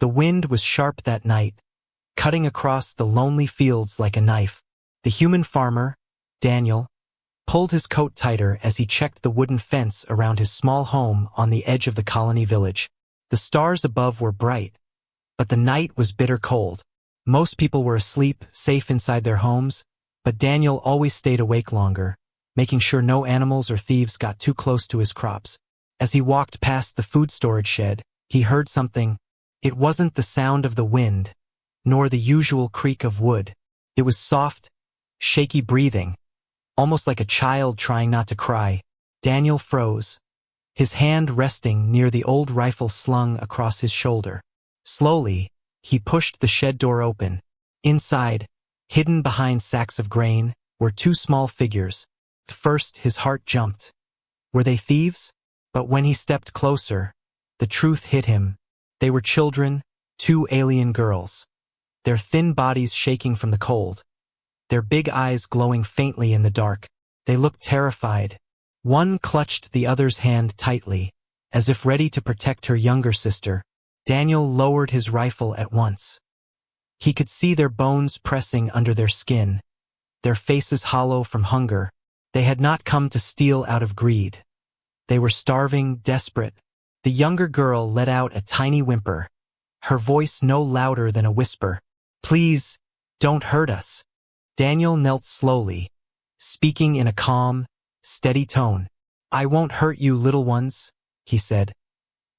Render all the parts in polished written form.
The wind was sharp that night, cutting across the lonely fields like a knife. The human farmer, Daniel, pulled his coat tighter as he checked the wooden fence around his small home on the edge of the colony village. The stars above were bright, but the night was bitter cold. Most people were asleep, safe inside their homes, but Daniel always stayed awake longer, making sure no animals or thieves got too close to his crops. As he walked past the food storage shed, he heard something. It wasn't the sound of the wind, nor the usual creak of wood. It was soft, shaky breathing, almost like a child trying not to cry. Daniel froze, his hand resting near the old rifle slung across his shoulder. Slowly, he pushed the shed door open. Inside, hidden behind sacks of grain, were two small figures. First, his heart jumped. Were they thieves? But when he stepped closer, the truth hit him. They were children, two alien girls, their thin bodies shaking from the cold, their big eyes glowing faintly in the dark. They looked terrified. One clutched the other's hand tightly, as if ready to protect her younger sister. Daniel lowered his rifle at once. He could see their bones pressing under their skin, their faces hollow from hunger. They had not come to steal out of greed. They were starving, desperate. The younger girl let out a tiny whimper, her voice no louder than a whisper. "Please, don't hurt us." Daniel knelt slowly, speaking in a calm, steady tone. "I won't hurt you, little ones," he said.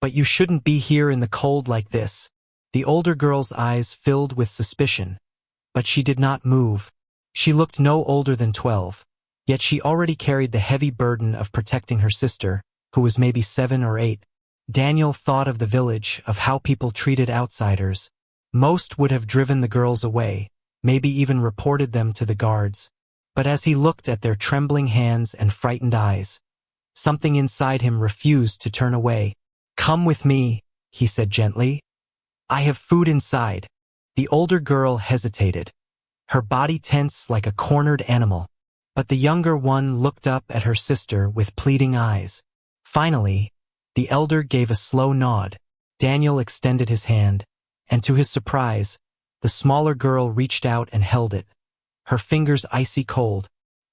"But you shouldn't be here in the cold like this." The older girl's eyes filled with suspicion, but she did not move. She looked no older than 12, yet she already carried the heavy burden of protecting her sister, who was maybe 7 or 8. Daniel thought of the village, of how people treated outsiders. Most would have driven the girls away, maybe even reported them to the guards. But as he looked at their trembling hands and frightened eyes, something inside him refused to turn away. "Come with me," he said gently. "I have food inside." The older girl hesitated, her body tense like a cornered animal. But the younger one looked up at her sister with pleading eyes. Finally, the elder gave a slow nod. Daniel extended his hand, and to his surprise, the smaller girl reached out and held it, her fingers icy cold.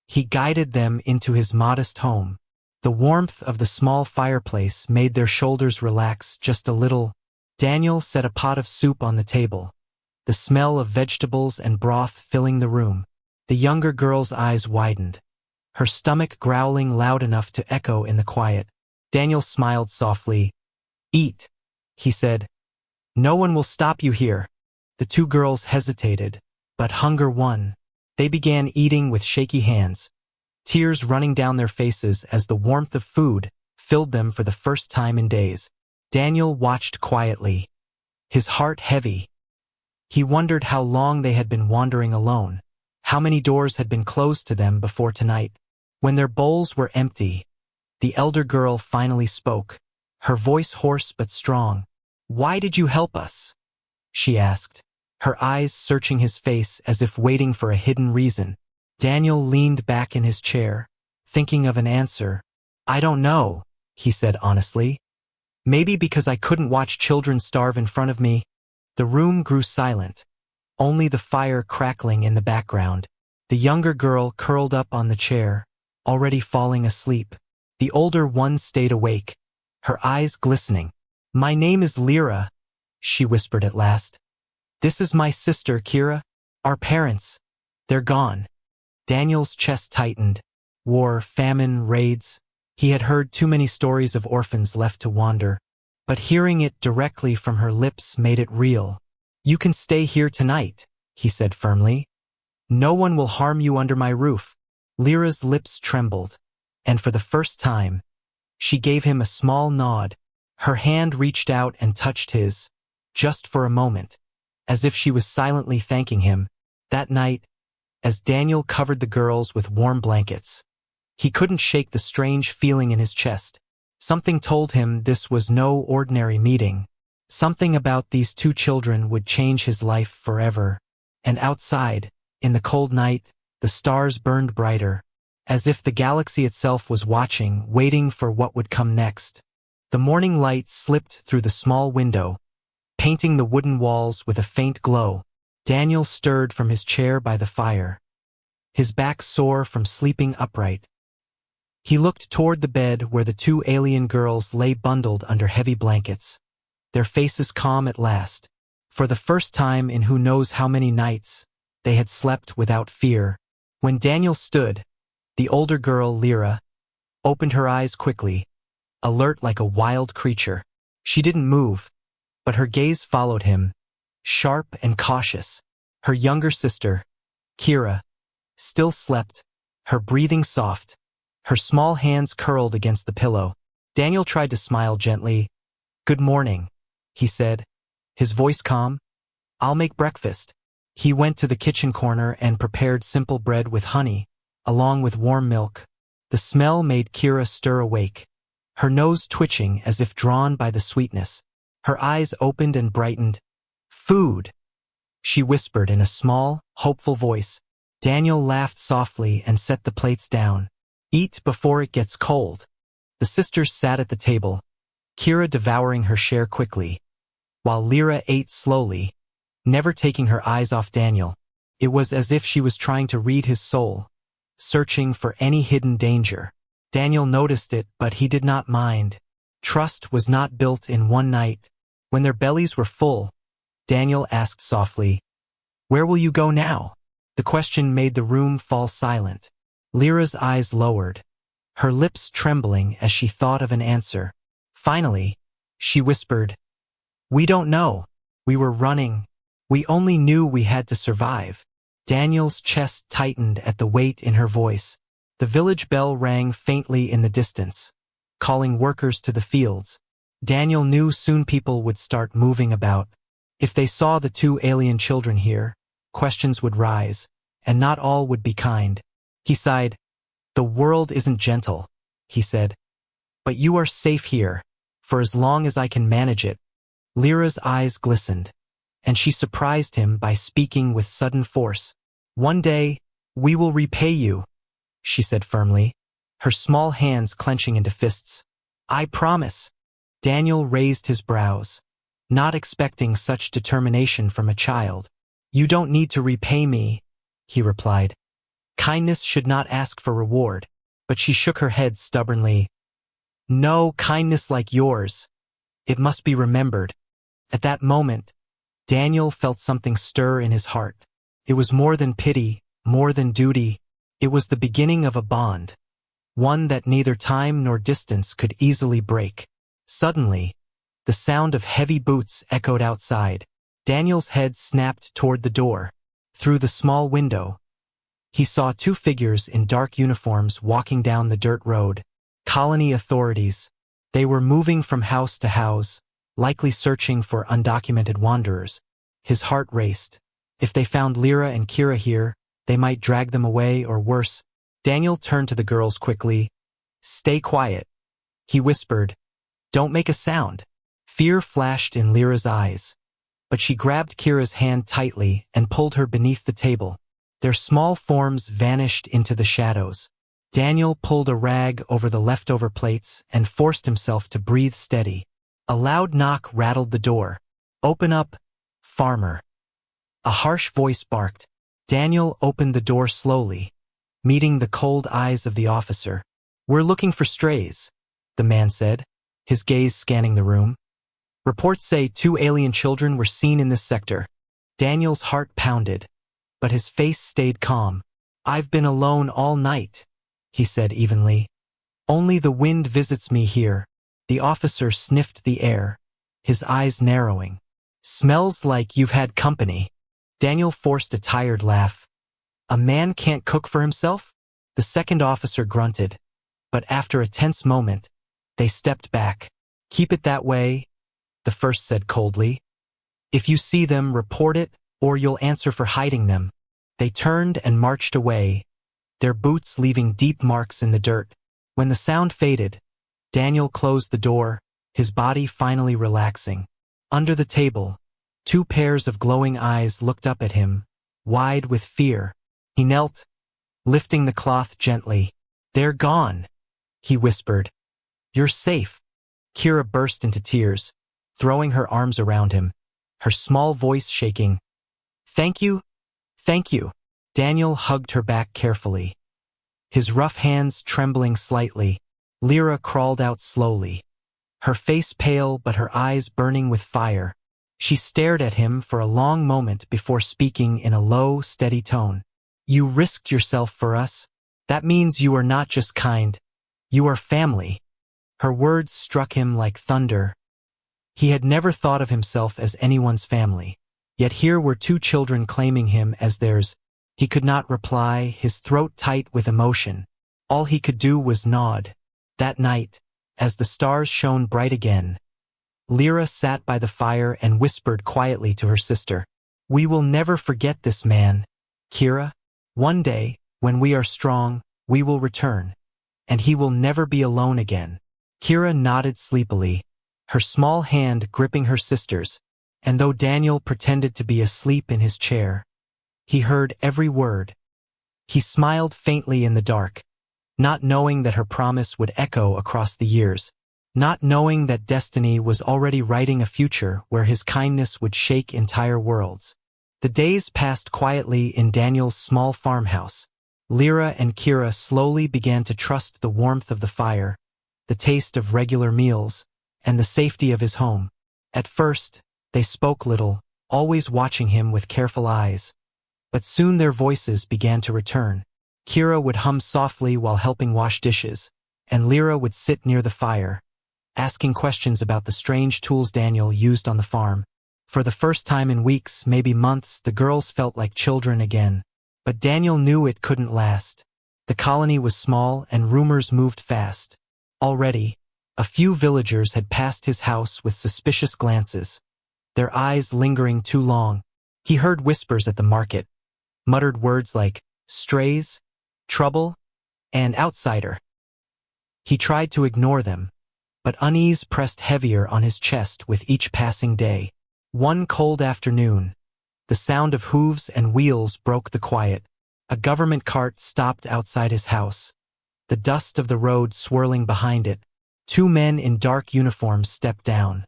He guided them into his modest home. The warmth of the small fireplace made their shoulders relax just a little. Daniel set a pot of soup on the table, the smell of vegetables and broth filling the room. The younger girl's eyes widened, her stomach growling loud enough to echo in the quiet. Daniel smiled softly. "Eat," he said. "No one will stop you here." The two girls hesitated, but hunger won. They began eating with shaky hands, tears running down their faces as the warmth of food filled them for the first time in days. Daniel watched quietly, his heart heavy. He wondered how long they had been wandering alone, how many doors had been closed to them before tonight. When their bowls were empty, the elder girl finally spoke, her voice hoarse but strong. "Why did you help us?" she asked, her eyes searching his face as if waiting for a hidden reason. Daniel leaned back in his chair, thinking of an answer. "I don't know," he said honestly. "Maybe because I couldn't watch children starve in front of me." The room grew silent, only the fire crackling in the background. The younger girl curled up on the chair, already falling asleep. The older one stayed awake, her eyes glistening. "My name is Lyra," she whispered at last. "This is my sister, Kira. Our parents, they're gone." Daniel's chest tightened. War, famine, raids. He had heard too many stories of orphans left to wander, but hearing it directly from her lips made it real. "You can stay here tonight," he said firmly. "No one will harm you under my roof." Lyra's lips trembled, and for the first time, she gave him a small nod. Her hand reached out and touched his, just for a moment, as if she was silently thanking him. That night, as Daniel covered the girls with warm blankets, he couldn't shake the strange feeling in his chest. Something told him this was no ordinary meeting. Something about these two children would change his life forever. And outside, in the cold night, the stars burned brighter, as if the galaxy itself was watching, waiting for what would come next. The morning light slipped through the small window, painting the wooden walls with a faint glow. Daniel stirred from his chair by the fire, his back sore from sleeping upright. He looked toward the bed where the two alien girls lay bundled under heavy blankets, their faces calm at last. For the first time in who knows how many nights, they had slept without fear. When Daniel stood, the older girl, Lyra, opened her eyes quickly, alert like a wild creature. She didn't move, but her gaze followed him, sharp and cautious. Her younger sister, Kira, still slept, her breathing soft, her small hands curled against the pillow. Daniel tried to smile gently. "Good morning," he said, his voice calm. "I'll make breakfast." He went to the kitchen corner and prepared simple bread with honey, along with warm milk. The smell made Kira stir awake, her nose twitching as if drawn by the sweetness. Her eyes opened and brightened. "Food," she whispered in a small, hopeful voice. Daniel laughed softly and set the plates down. "Eat before it gets cold." The sisters sat at the table, Kira devouring her share quickly, while Lyra ate slowly, never taking her eyes off Daniel. It was as if she was trying to read his soul, searching for any hidden danger. Daniel noticed it, but he did not mind. Trust was not built in one night. When their bellies were full, Daniel asked softly, "Where will you go now?" The question made the room fall silent. Lyra's eyes lowered, her lips trembling as she thought of an answer. Finally, she whispered, "We don't know. We were running. We only knew we had to survive." Daniel's chest tightened at the weight in her voice. The village bell rang faintly in the distance, calling workers to the fields. Daniel knew soon people would start moving about. If they saw the two alien children here, questions would rise, and not all would be kind. He sighed. "The world isn't gentle," he said. "But you are safe here, for as long as I can manage it." Lyra's eyes glistened, and she surprised him by speaking with sudden force. "One day, we will repay you," she said firmly, her small hands clenching into fists. "I promise." Daniel raised his brows, not expecting such determination from a child. "You don't need to repay me," he replied. "Kindness should not ask for reward." But she shook her head stubbornly. "No kindness like yours. It must be remembered." At that moment, Daniel felt something stir in his heart. It was more than pity, more than duty. It was the beginning of a bond, one that neither time nor distance could easily break. Suddenly, the sound of heavy boots echoed outside. Daniel's head snapped toward the door. Through the small window, he saw two figures in dark uniforms walking down the dirt road. Colony authorities. They were moving from house to house, likely searching for undocumented wanderers. His heart raced. If they found Lyra and Kira here, they might drag them away or worse. Daniel turned to the girls quickly. "Stay quiet," he whispered. "Don't make a sound." Fear flashed in Lyra's eyes, but she grabbed Kira's hand tightly and pulled her beneath the table. Their small forms vanished into the shadows. Daniel pulled a rag over the leftover plates and forced himself to breathe steady. A loud knock rattled the door. "Open up, farmer." A harsh voice barked. Daniel opened the door slowly, meeting the cold eyes of the officer. "We're looking for strays," the man said, his gaze scanning the room. "Reports say 2 alien children were seen in this sector." Daniel's heart pounded, but his face stayed calm. "I've been alone all night," he said evenly. "Only the wind visits me here." The officer sniffed the air, his eyes narrowing. "Smells like you've had company." Daniel forced a tired laugh. "A man can't cook for himself?" The second officer grunted, but after a tense moment, they stepped back. "Keep it that way," the first said coldly. "If you see them, report it, or you'll answer for hiding them." They turned and marched away, their boots leaving deep marks in the dirt. When the sound faded, Daniel closed the door, his body finally relaxing. Under the table, 2 pairs of glowing eyes looked up at him, wide with fear. He knelt, lifting the cloth gently. "They're gone," he whispered. "You're safe." Kira burst into tears, throwing her arms around him. her small voice shaking. "Thank you, thank you." Daniel hugged her back carefully. His rough hands trembling slightly, Lyra crawled out slowly. Her face pale but her eyes burning with fire. She stared at him for a long moment before speaking in a low, steady tone. "You risked yourself for us. That means you are not just kind. You are family." Her words struck him like thunder. He had never thought of himself as anyone's family. Yet here were two children claiming him as theirs. He could not reply, his throat tight with emotion. All he could do was nod. That night, as the stars shone bright again, Lyra sat by the fire and whispered quietly to her sister, "We will never forget this man, Kira. One day, when we are strong, we will return, and he will never be alone again." Kira nodded sleepily, her small hand gripping her sister's, and though Daniel pretended to be asleep in his chair, he heard every word. He smiled faintly in the dark, not knowing that her promise would echo across the years, not knowing that destiny was already writing a future where his kindness would shake entire worlds. The days passed quietly in Daniel's small farmhouse. Lyra and Kira slowly began to trust the warmth of the fire, the taste of regular meals, and the safety of his home. At first, they spoke little, always watching him with careful eyes. But soon their voices began to return. Kira would hum softly while helping wash dishes, and Lyra would sit near the fire, asking questions about the strange tools Daniel used on the farm. For the first time in weeks, maybe months, the girls felt like children again. But Daniel knew it couldn't last. The colony was small and rumors moved fast. Already, a few villagers had passed his house with suspicious glances, their eyes lingering too long. He heard whispers at the market, muttered words like strays, trouble, and outsider. He tried to ignore them, but unease pressed heavier on his chest with each passing day. One cold afternoon, the sound of hooves and wheels broke the quiet. A government cart stopped outside his house, the dust of the road swirling behind it. Two men in dark uniforms stepped down,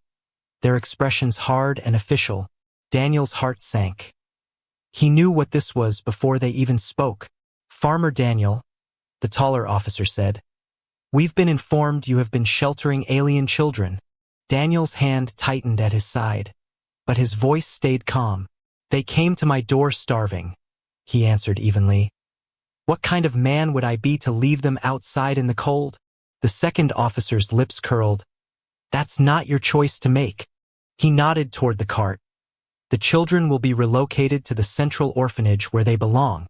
their expressions hard and official. Daniel's heart sank. He knew what this was before they even spoke. "Farmer Daniel," the taller officer said, "we've been informed you have been sheltering alien children." Daniel's hand tightened at his side, but his voice stayed calm. "They came to my door starving," he answered evenly. "What kind of man would I be to leave them outside in the cold?" The second officer's lips curled. "That's not your choice to make." He nodded toward the cart. "The children will be relocated to the central orphanage where they belong."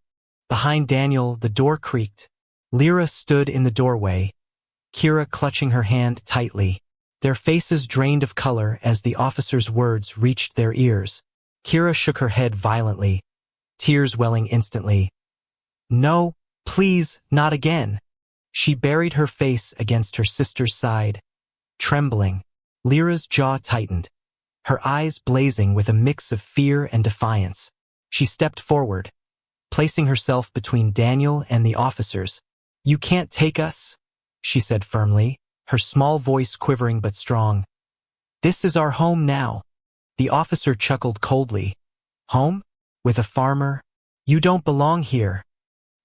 Behind Daniel, the door creaked. Lyra stood in the doorway, Kira clutching her hand tightly. Their faces drained of color as the officer's words reached their ears. Kira shook her head violently, tears welling instantly. "No, please, not again." She buried her face against her sister's side, trembling. Lyra's jaw tightened, her eyes blazing with a mix of fear and defiance. She stepped forward, placing herself between Daniel and the officers. "You can't take us," she said firmly, her small voice quivering but strong. "This is our home now." The officer chuckled coldly. "Home? With a farmer? You don't belong here."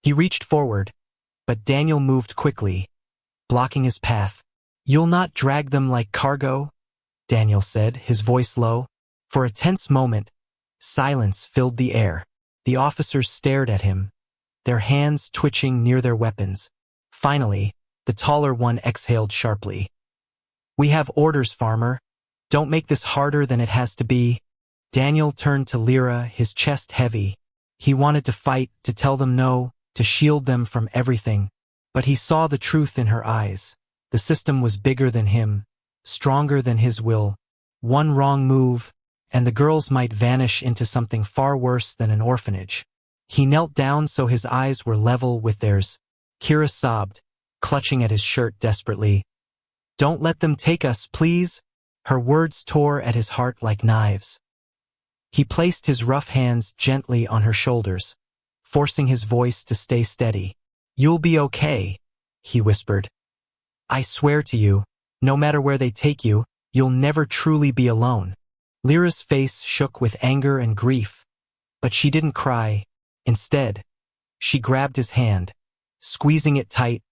He reached forward, but Daniel moved quickly, blocking his path. "You'll not drag them like cargo?" Daniel said, his voice low. For a tense moment, silence filled the air. The officers stared at him, their hands twitching near their weapons. Finally, the taller one exhaled sharply. "We have orders, farmer. Don't make this harder than it has to be." Daniel turned to Lyra, his chest heavy. He wanted to fight, to tell them no, to shield them from everything. But he saw the truth in her eyes. The system was bigger than him, stronger than his will. One wrong move, and the girls might vanish into something far worse than an orphanage. He knelt down so his eyes were level with theirs. Kira sobbed, clutching at his shirt desperately. "Don't let them take us, please." Her words tore at his heart like knives. He placed his rough hands gently on her shoulders, forcing his voice to stay steady. "You'll be okay," he whispered. "I swear to you, no matter where they take you, you'll never truly be alone." Lyra's face shook with anger and grief, but she didn't cry. Instead, she grabbed his hand, squeezing it tight,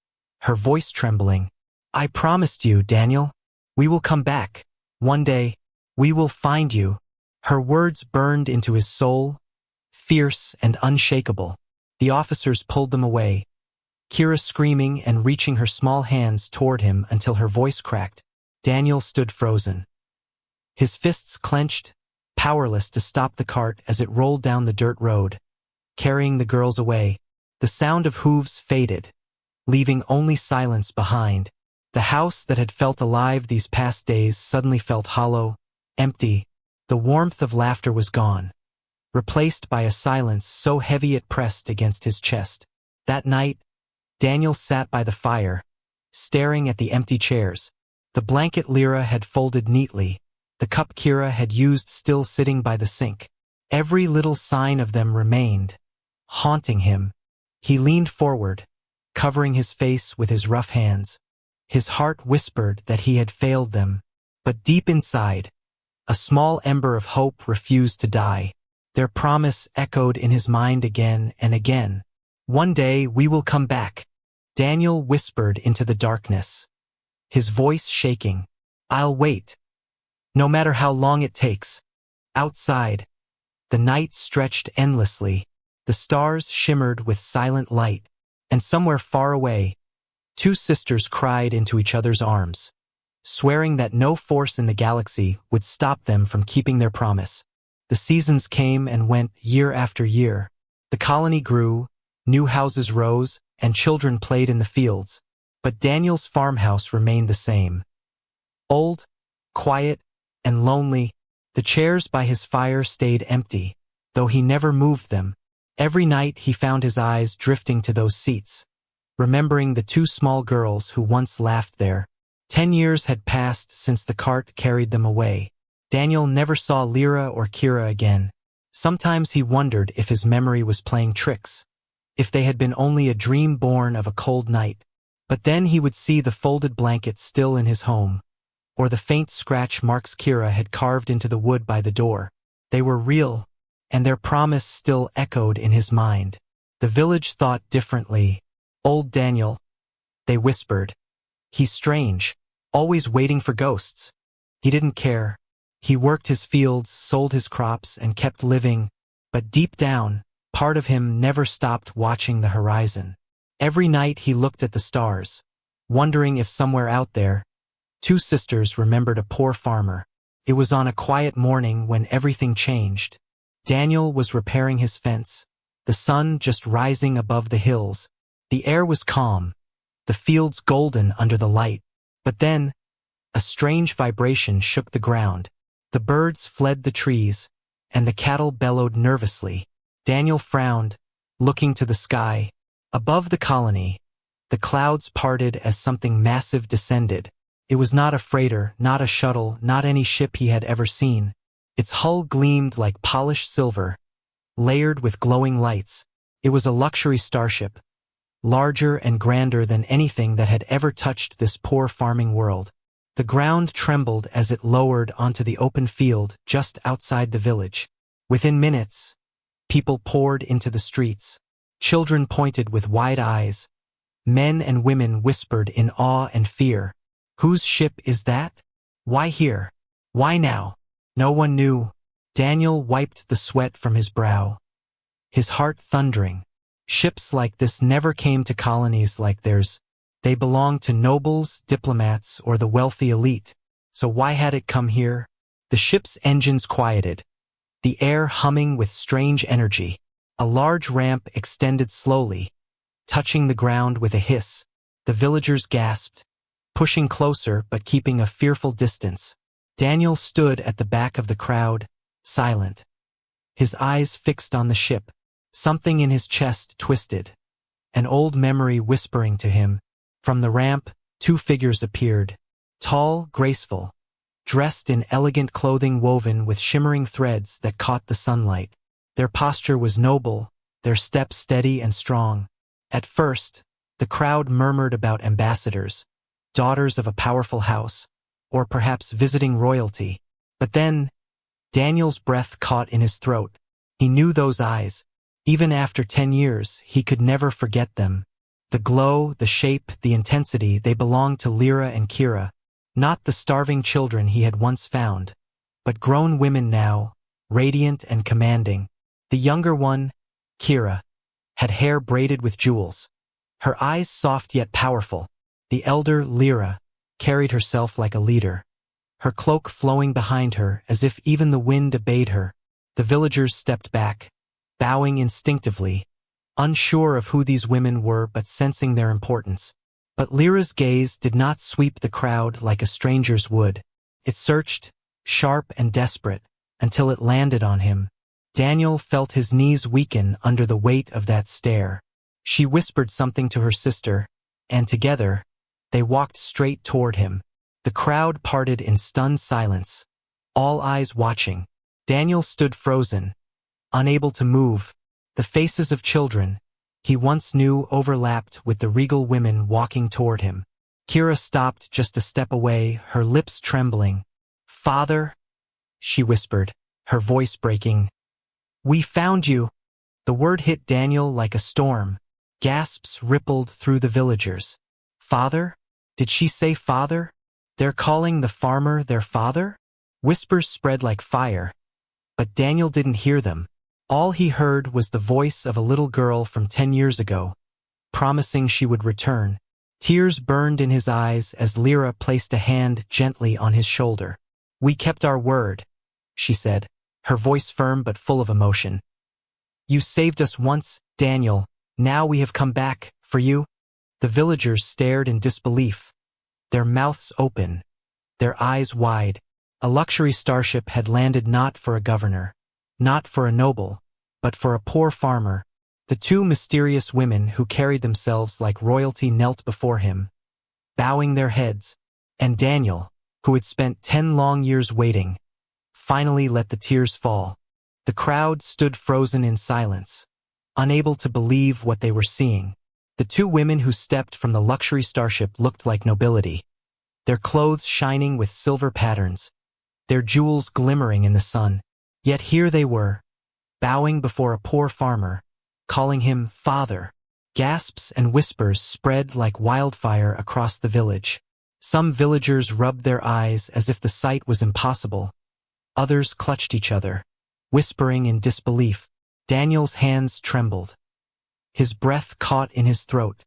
her voice trembling. I promised you, Daniel. We will come back. One day, we will find you. Her words burned into his soul, fierce and unshakable. The officers pulled them away, Kira screaming and reaching her small hands toward him until her voice cracked. Daniel stood frozen, his fists clenched, powerless to stop the cart as it rolled down the dirt road, carrying the girls away. The sound of hooves faded, leaving only silence behind. The house that had felt alive these past days suddenly felt hollow, empty. The warmth of laughter was gone, replaced by a silence so heavy it pressed against his chest. That night, Daniel sat by the fire, staring at the empty chairs. The blanket Lyra had folded neatly, the cup Kira had used still sitting by the sink. Every little sign of them remained, haunting him. He leaned forward, covering his face with his rough hands. His heart whispered that he had failed them, but deep inside, a small ember of hope refused to die. Their promise echoed in his mind again and again. One day we will come back, Daniel whispered into the darkness, his voice shaking. I'll wait, no matter how long it takes. Outside, the night stretched endlessly. The stars shimmered with silent light, and somewhere far away, two sisters cried into each other's arms, swearing that no force in the galaxy would stop them from keeping their promise. The seasons came and went year after year. The colony grew, new houses rose, and children played in the fields. But Daniel's farmhouse remained the same. Old, quiet, and lonely, the chairs by his fire stayed empty, though he never moved them. Every night he found his eyes drifting to those seats, remembering the two small girls who once laughed there. 10 years had passed since the cart carried them away. Daniel never saw Lyra or Kira again. Sometimes he wondered if his memory was playing tricks, if they had been only a dream born of a cold night. But then he would see the folded blanket still in his home, or the faint scratch marks Kira had carved into the wood by the door. They were real, and their promise still echoed in his mind. The village thought differently. Old Daniel, they whispered. He's strange, always waiting for ghosts. He didn't care. He worked his fields, sold his crops, and kept living. But deep down, part of him never stopped watching the horizon. Every night he looked at the stars, wondering if somewhere out there, two sisters remembered a poor farmer. It was on a quiet morning when everything changed. Daniel was repairing his fence, the sun just rising above the hills. The air was calm, the fields golden under the light. But then, a strange vibration shook the ground. The birds fled the trees, and the cattle bellowed nervously. Daniel frowned, looking to the sky. Above the colony, the clouds parted as something massive descended. It was not a freighter, not a shuttle, not any ship he had ever seen. Its hull gleamed like polished silver, layered with glowing lights. It was a luxury starship, larger and grander than anything that had ever touched this poor farming world. The ground trembled as it lowered onto the open field just outside the village. Within minutes, people poured into the streets. Children pointed with wide eyes. Men and women whispered in awe and fear. Whose ship is that? Why here? Why now? No one knew. Daniel wiped the sweat from his brow, his heart thundering. Ships like this never came to colonies like theirs. They belonged to nobles, diplomats, or the wealthy elite. So why had it come here? The ship's engines quieted, the air humming with strange energy. A large ramp extended slowly, touching the ground with a hiss. The villagers gasped, pushing closer but keeping a fearful distance. Daniel stood at the back of the crowd, silent, his eyes fixed on the ship. Something in his chest twisted, an old memory whispering to him. From the ramp, two figures appeared, tall, graceful, dressed in elegant clothing woven with shimmering threads that caught the sunlight. Their posture was noble, their steps steady and strong. At first, the crowd murmured about ambassadors, daughters of a powerful house, or perhaps visiting royalty. But then, Daniel's breath caught in his throat. He knew those eyes. Even after 10 years, he could never forget them. The glow, the shape, the intensity, they belonged to Lyra and Kira. Not the starving children he had once found, but grown women now, radiant and commanding. The younger one, Kira, had hair braided with jewels. Her eyes soft yet powerful. The elder, Lyra, carried herself like a leader, her cloak flowing behind her as if even the wind obeyed her. The villagers stepped back, bowing instinctively, unsure of who these women were but sensing their importance. But Lyra's gaze did not sweep the crowd like a stranger's would. It searched, sharp and desperate, until it landed on him. Daniel felt his knees weaken under the weight of that stare. She whispered something to her sister, and together, they walked straight toward him. The crowd parted in stunned silence, all eyes watching. Daniel stood frozen, unable to move. The faces of children he once knew overlapped with the regal women walking toward him. Kira stopped just a step away, her lips trembling. "Father," she whispered, her voice breaking. "We found you." The word hit Daniel like a storm. Gasps rippled through the villagers. "Father? Did she say father? They're calling the farmer their father?" Whispers spread like fire, but Daniel didn't hear them. All he heard was the voice of a little girl from 10 years ago, promising she would return. Tears burned in his eyes as Lyra placed a hand gently on his shoulder. "We kept our word," she said, her voice firm but full of emotion. "You saved us once, Daniel. Now we have come back, for you." The villagers stared in disbelief, their mouths open, their eyes wide. A luxury starship had landed not for a governor, not for a noble, but for a poor farmer. The two mysterious women who carried themselves like royalty knelt before him, bowing their heads, and Daniel, who had spent 10 long years waiting, finally let the tears fall. The crowd stood frozen in silence, unable to believe what they were seeing. The two women who stepped from the luxury starship looked like nobility, their clothes shining with silver patterns, their jewels glimmering in the sun. Yet here they were, bowing before a poor farmer, calling him father. Gasps and whispers spread like wildfire across the village. Some villagers rubbed their eyes as if the sight was impossible. Others clutched each other, whispering in disbelief. Daniel's hands trembled. His breath caught in his throat.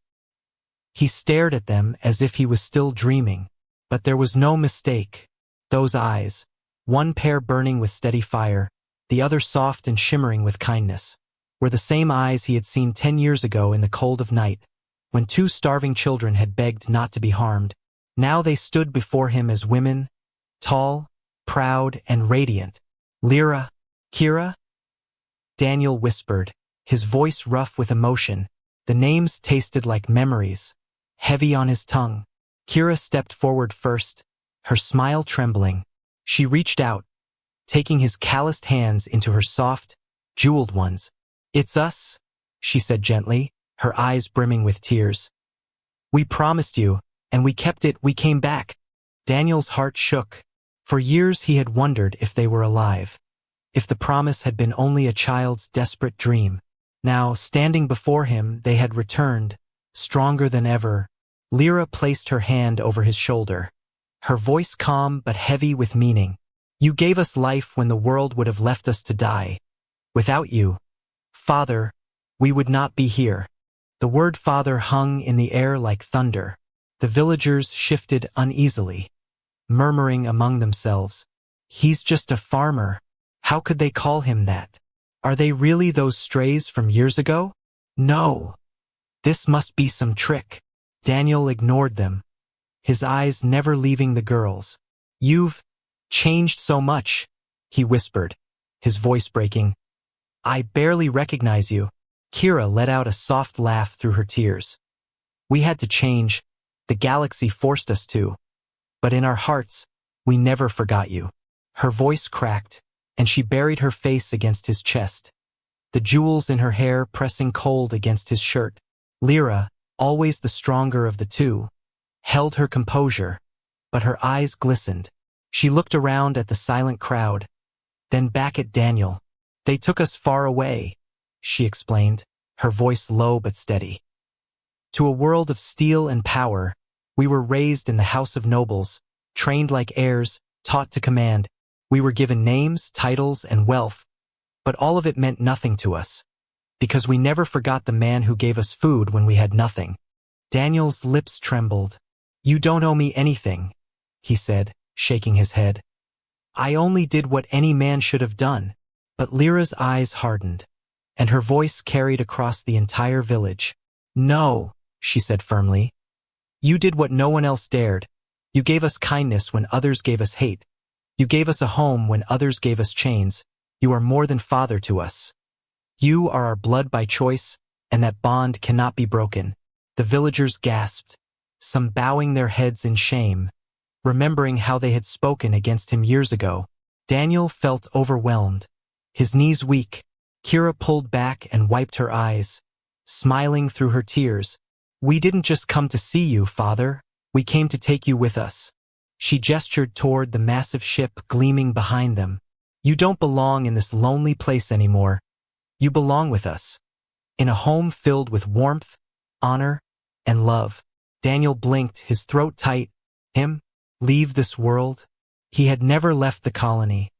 He stared at them as if he was still dreaming. But there was no mistake. Those eyes, one pair burning with steady fire, the other soft and shimmering with kindness, were the same eyes he had seen 10 years ago in the cold of night, when 2 starving children had begged not to be harmed. Now they stood before him as women, tall, proud, and radiant. "Lyra, Kira?" Daniel whispered, his voice rough with emotion. The names tasted like memories, heavy on his tongue. Kira stepped forward first, her smile trembling. She reached out, taking his calloused hands into her soft, jeweled ones. "It's us," she said gently, her eyes brimming with tears. "We promised you, and we kept it. We came back." Daniel's heart shook. For years he had wondered if they were alive, if the promise had been only a child's desperate dream. Now, standing before him, they had returned, stronger than ever. Lyra placed her hand over his shoulder, her voice calm but heavy with meaning. "You gave us life when the world would have left us to die. Without you, Father, we would not be here." The word father hung in the air like thunder. The villagers shifted uneasily, murmuring among themselves, "He's just a farmer. How could they call him that? Are they really those strays from years ago? No. This must be some trick." Daniel ignored them, his eyes never leaving the girls. "You've changed so much," he whispered, his voice breaking. "I barely recognize you." Kira let out a soft laugh through her tears. "We had to change. The galaxy forced us to. But in our hearts, we never forgot you." Her voice cracked, and she buried her face against his chest, the jewels in her hair pressing cold against his shirt. Lyra, always the stronger of the two, held her composure, but her eyes glistened. She looked around at the silent crowd, Then back at Daniel. They took us far away, she explained, her voice low but steady. To a world of steel and power. We were raised in the house of nobles, trained like heirs, taught to command. We were given names, titles, and wealth, but all of it meant nothing to us, because we never forgot the man who gave us food when we had nothing. Daniel's lips trembled. You don't owe me anything, he said, shaking his head. I only did what any man should have done. But Lyra's eyes hardened, and her voice carried across the entire village. No, she said firmly. You did what no one else dared. You gave us kindness when others gave us hate. You gave us a home when others gave us chains. You are more than father to us. You are our blood by choice, and that bond cannot be broken. The villagers gasped, some bowing their heads in shame, remembering how they had spoken against him years ago. Daniel felt overwhelmed, his knees weak. Kira pulled back and wiped her eyes, smiling through her tears. We didn't just come to see you, father. We came to take you with us. She gestured toward the massive ship gleaming behind them. You don't belong in this lonely place anymore. You belong with us, in a home filled with warmth, honor, and love. Daniel blinked, his throat tight. Him? Leave this world? He had never left the colony,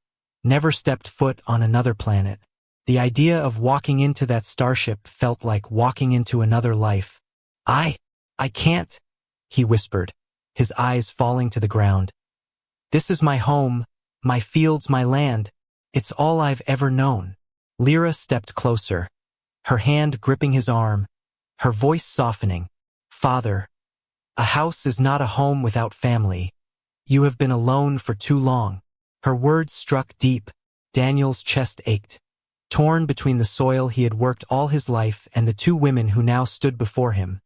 never stepped foot on another planet. The idea of walking into that starship felt like walking into another life. I can't, he whispered, his eyes falling to the ground. This is my home, my fields, my land. It's all I've ever known. Lyra stepped closer, her hand gripping his arm, her voice softening. Father, a house is not a home without family. You have been alone for too long. Her words struck deep. Daniel's chest ached, torn between the soil he had worked all his life and the two women who now stood before him,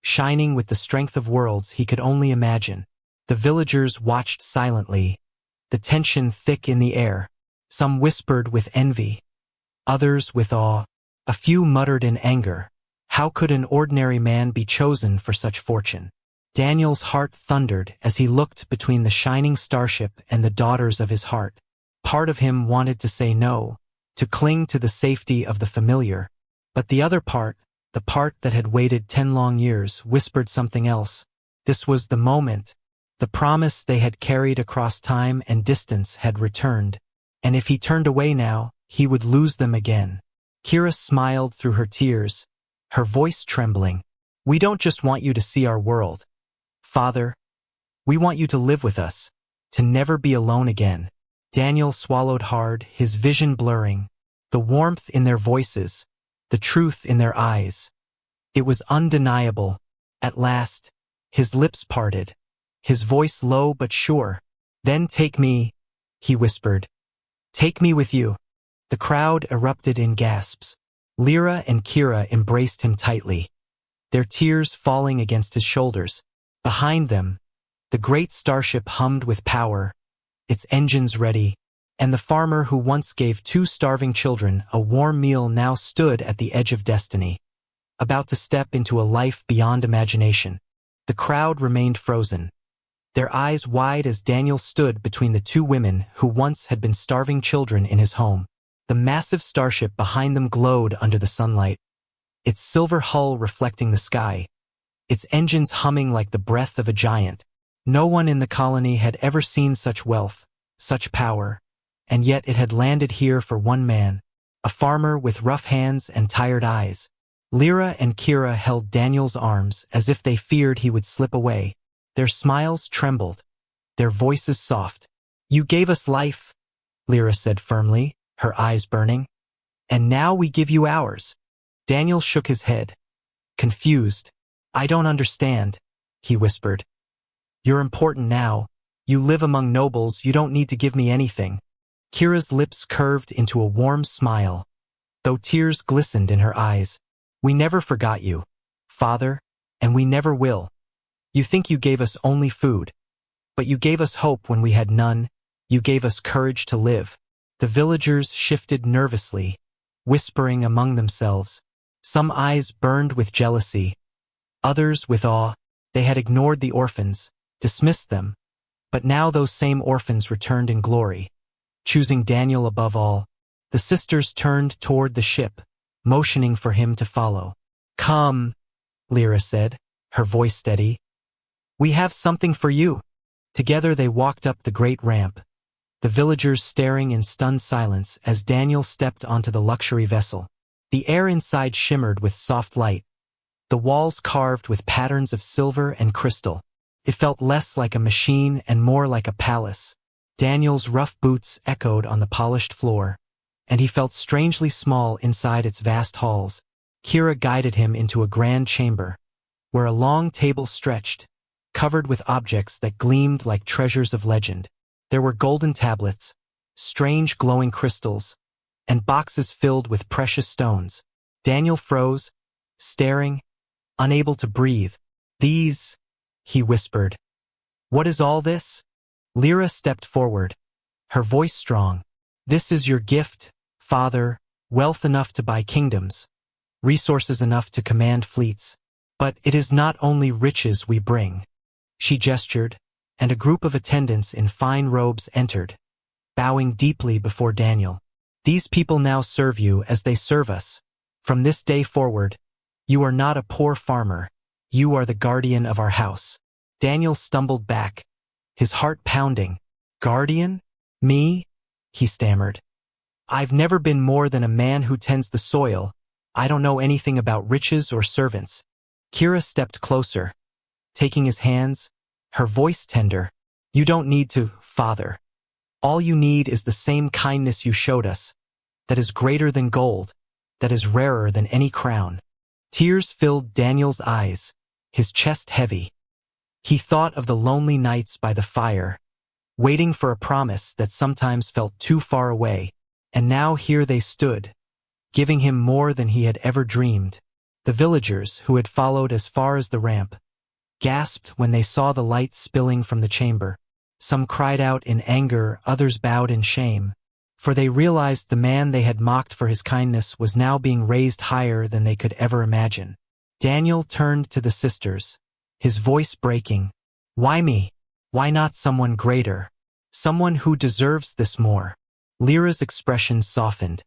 shining with the strength of worlds he could only imagine. The villagers watched silently, the tension thick in the air. Some whispered with envy, others with awe. A few muttered in anger. How could an ordinary man be chosen for such fortune? Daniel's heart thundered as he looked between the shining starship and the daughters of his heart. Part of him wanted to say no, to cling to the safety of the familiar. But the other part, the part that had waited 10 long years, whispered something else. This was the moment. The promise they had carried across time and distance had returned. And if he turned away now, he would lose them again. Kira smiled through her tears, her voice trembling. We don't just want you to see our world, Father. We want you to live with us, to never be alone again. Daniel swallowed hard, his vision blurring, the warmth in their voices, the truth in their eyes. It was undeniable. At last, his lips parted, his voice low but sure. Then take me, he whispered. Take me with you. The crowd erupted in gasps. Lyra and Kira embraced him tightly, their tears falling against his shoulders. Behind them, the great starship hummed with power, its engines ready, and the farmer who once gave 2 starving children a warm meal now stood at the edge of destiny, about to step into a life beyond imagination. The crowd remained frozen, their eyes wide as Daniel stood between the 2 women who once had been starving children in his home. The massive starship behind them glowed under the sunlight, its silver hull reflecting the sky, its engines humming like the breath of a giant. No one in the colony had ever seen such wealth, such power, and yet it had landed here for one man, a farmer with rough hands and tired eyes. Lyra and Kira held Daniel's arms as if they feared he would slip away. Their smiles trembled, their voices soft. You gave us life, Lyra said firmly, her eyes burning. And now we give you ours. Daniel shook his head, confused. I don't understand, he whispered. You're important now. You live among nobles, you don't need to give me anything. Kira's lips curved into a warm smile, though tears glistened in her eyes. We never forgot you, Father, and we never will. You think you gave us only food, but you gave us hope when we had none. You gave us courage to live. The villagers shifted nervously, whispering among themselves. Some eyes burned with jealousy, others with awe. They had ignored the orphans, dismissed them, but now those same orphans returned in glory. choosing Daniel above all. The sisters turned toward the ship, motioning for him to follow. "Come," Lyra said, her voice steady. "We have something for you." Together they walked up the great ramp, the villagers staring in stunned silence as Daniel stepped onto the luxury vessel. The air inside shimmered with soft light, the walls carved with patterns of silver and crystal. It felt less like a machine and more like a palace. Daniel's rough boots echoed on the polished floor, and he felt strangely small inside its vast halls. Kira guided him into a grand chamber, where a long table stretched, covered with objects that gleamed like treasures of legend. There were golden tablets, strange glowing crystals, and boxes filled with precious stones. Daniel froze, staring, unable to breathe. "These," he whispered. "What is all this?" Lyra stepped forward, her voice strong. "This is your gift, Father, wealth enough to buy kingdoms, resources enough to command fleets. But it is not only riches we bring." She gestured, and a group of attendants in fine robes entered, bowing deeply before Daniel. "These people now serve you as they serve us. From this day forward, you are not a poor farmer. You are the guardian of our house." Daniel stumbled back, his heart pounding. "Guardian? Me?" he stammered. "I've never been more than a man who tends the soil. I don't know anything about riches or servants." Kira stepped closer, taking his hands, her voice tender. "You don't need to, Father. All you need is the same kindness you showed us, that is greater than gold, that is rarer than any crown." Tears filled Daniel's eyes, his chest heavy. He thought of the lonely nights by the fire, waiting for a promise that sometimes felt too far away, and now here they stood, giving him more than he had ever dreamed. The villagers, who had followed as far as the ramp, gasped when they saw the light spilling from the chamber. Some cried out in anger, others bowed in shame, for they realized the man they had mocked for his kindness was now being raised higher than they could ever imagine. Daniel turned to the sisters, his voice breaking. "Why me? Why not someone greater? Someone who deserves this more?" Lyra's expression softened,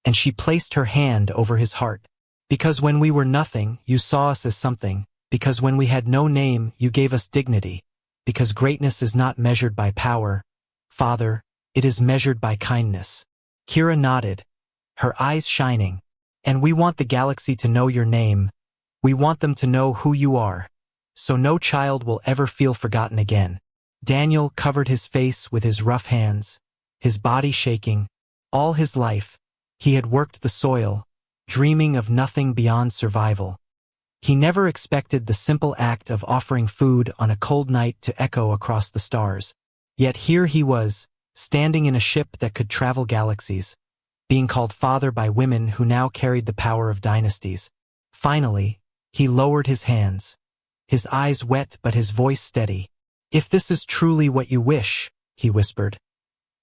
and she placed her hand over his heart. "Because when we were nothing, you saw us as something. Because when we had no name, you gave us dignity. Because greatness is not measured by power, Father, it is measured by kindness." Kira nodded, her eyes shining. "And we want the galaxy to know your name. We want them to know who you are, so no child will ever feel forgotten again." Daniel covered his face with his rough hands, his body shaking. All his life, he had worked the soil, dreaming of nothing beyond survival. He never expected the simple act of offering food on a cold night to echo across the stars. Yet here he was, standing in a ship that could travel galaxies, being called father by women who now carried the power of dynasties. Finally, he lowered his hands, his eyes wet but his voice steady. "If this is truly what you wish," he whispered,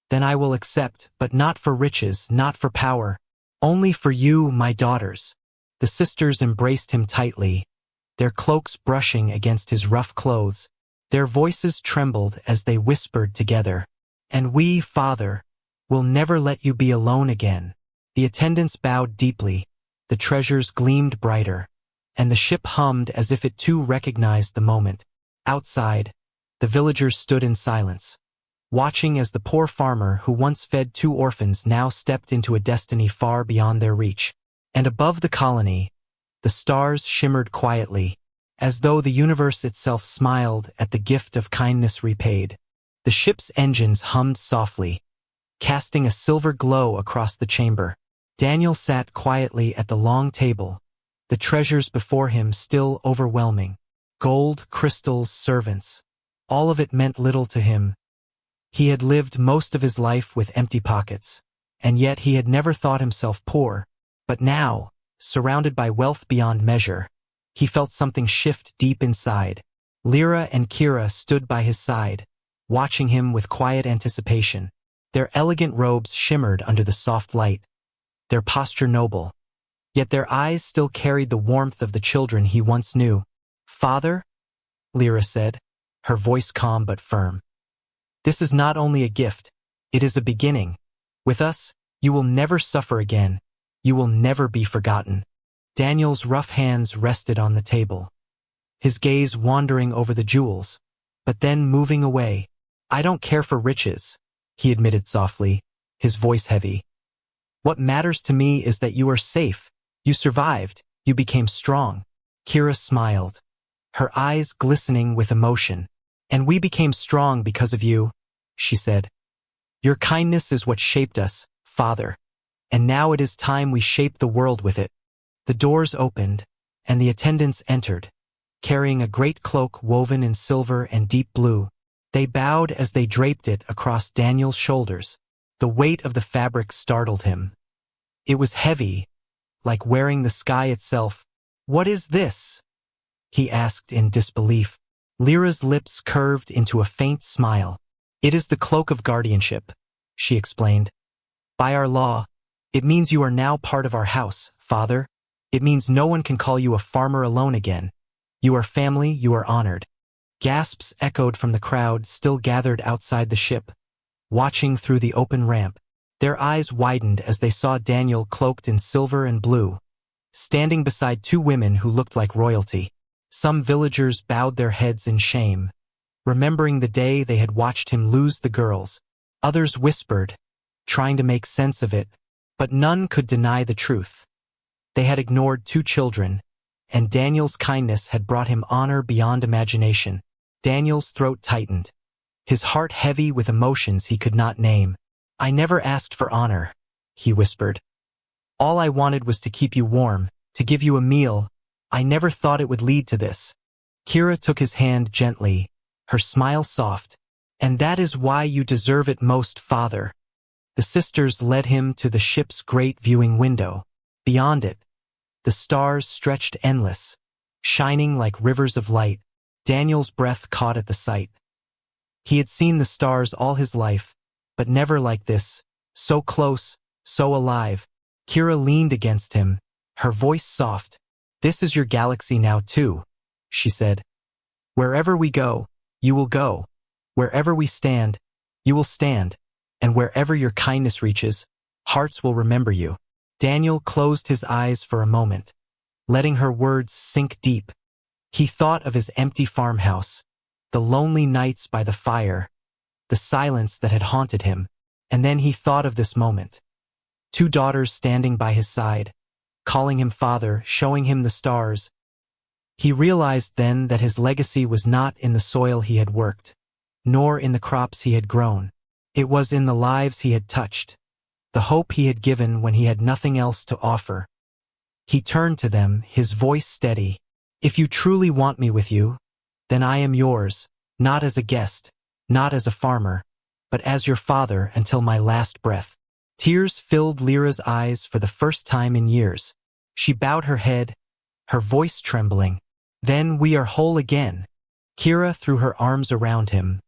"then I will accept, but not for riches, not for power. Only for you, my daughters." The sisters embraced him tightly, their cloaks brushing against his rough clothes. Their voices trembled as they whispered together, "And we, Father, will never let you be alone again." The attendants bowed deeply, the treasures gleamed brighter, and the ship hummed as if it too recognized the moment. Outside, the villagers stood in silence, watching as the poor farmer who once fed 2 orphans now stepped into a destiny far beyond their reach. And above the colony, the stars shimmered quietly, as though the universe itself smiled at the gift of kindness repaid. The ship's engines hummed softly, casting a silver glow across the chamber. Daniel sat quietly at the long table, the treasures before him still overwhelming. Gold, crystals, servants. All of it meant little to him. He had lived most of his life with empty pockets, and yet he had never thought himself poor. But now, surrounded by wealth beyond measure, he felt something shift deep inside. Lyra and Kira stood by his side, watching him with quiet anticipation. Their elegant robes shimmered under the soft light, their posture noble. Yet their eyes still carried the warmth of the children he once knew. "Father," Lyra said, her voice calm but firm, "this is not only a gift, It is a beginning. With us, you will never suffer again. You will never be forgotten. Daniel's rough hands rested on the table, his gaze wandering over the jewels, but then moving away. I don't care for riches, he admitted softly, his voice heavy. What matters to me is that you are safe. You survived. You became strong. Kira smiled, her eyes glistening with emotion. And we became strong because of you, she said. Your kindness is what shaped us, Father. And now it is time we shape the world with it. The doors opened, and the attendants entered, carrying a great cloak woven in silver and deep blue. They bowed as they draped it across Daniel's shoulders. The weight of the fabric startled him. It was heavy, like wearing the sky itself. What is this? He asked in disbelief. Lyra's lips curved into a faint smile. It is the cloak of guardianship, she explained. By our law, it means you are now part of our house, Father. It means no one can call you a farmer alone again. You are family, you are honored. Gasps echoed from the crowd still gathered outside the ship, watching through the open ramp. Their eyes widened as they saw Daniel cloaked in silver and blue, standing beside two women who looked like royalty. Some villagers bowed their heads in shame, remembering the day they had watched him lose the girls. Others whispered, trying to make sense of it, but none could deny the truth. They had ignored two children, and Daniel's kindness had brought him honor beyond imagination. Daniel's throat tightened, his heart heavy with emotions he could not name. I never asked for honor, he whispered. All I wanted was to keep you warm, to give you a meal. I never thought it would lead to this. Kira took his hand gently, her smile soft. And that is why you deserve it most, Father. The sisters led him to the ship's great viewing window. Beyond it, the stars stretched endless, shining like rivers of light. Daniel's breath caught at the sight. He had seen the stars all his life, but never like this, so close, so alive. Kira leaned against him, her voice soft. This is your galaxy now too, she said. Wherever we go, you will go. Wherever we stand, you will stand. And wherever your kindness reaches, hearts will remember you. Daniel closed his eyes for a moment, letting her words sink deep. He thought of his empty farmhouse, the lonely nights by the fire, the silence that had haunted him, and then he thought of this moment. Two daughters standing by his side, calling him father, showing him the stars. He realized then that his legacy was not in the soil he had worked, nor in the crops he had grown. It was in the lives he had touched, the hope he had given when he had nothing else to offer. He turned to them, his voice steady. If you truly want me with you, then I am yours, not as a guest, not as a farmer, but as your father until my last breath. Tears filled Lyra's eyes for the first time in years. She bowed her head, her voice trembling. Then we are whole again. Kira threw her arms around him,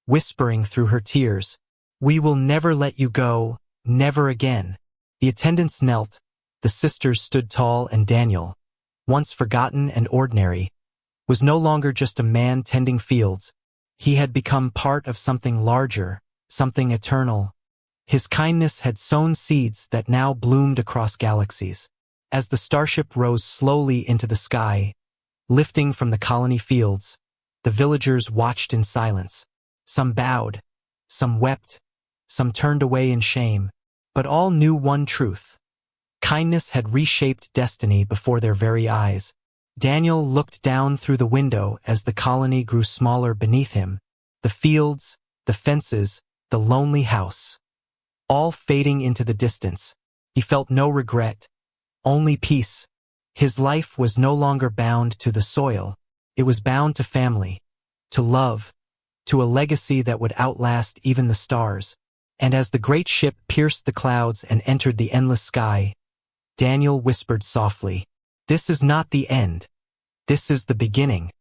whispering through her tears, we will never let you go, never again. The attendants knelt, the sisters stood tall, and Daniel, once forgotten and ordinary, was no longer just a man tending fields. He had become part of something larger, something eternal. His kindness had sown seeds that now bloomed across galaxies. As the starship rose slowly into the sky, lifting from the colony fields, the villagers watched in silence. Some bowed, some wept, some turned away in shame, but all knew one truth. Kindness had reshaped destiny before their very eyes. Daniel looked down through the window as the colony grew smaller beneath him. The fields, the fences, the lonely house, all fading into the distance. He felt no regret, only peace. His life was no longer bound to the soil. It was bound to family, to love, to a legacy that would outlast even the stars. And as the great ship pierced the clouds and entered the endless sky, Daniel whispered softly, "This is not the end. This is the beginning."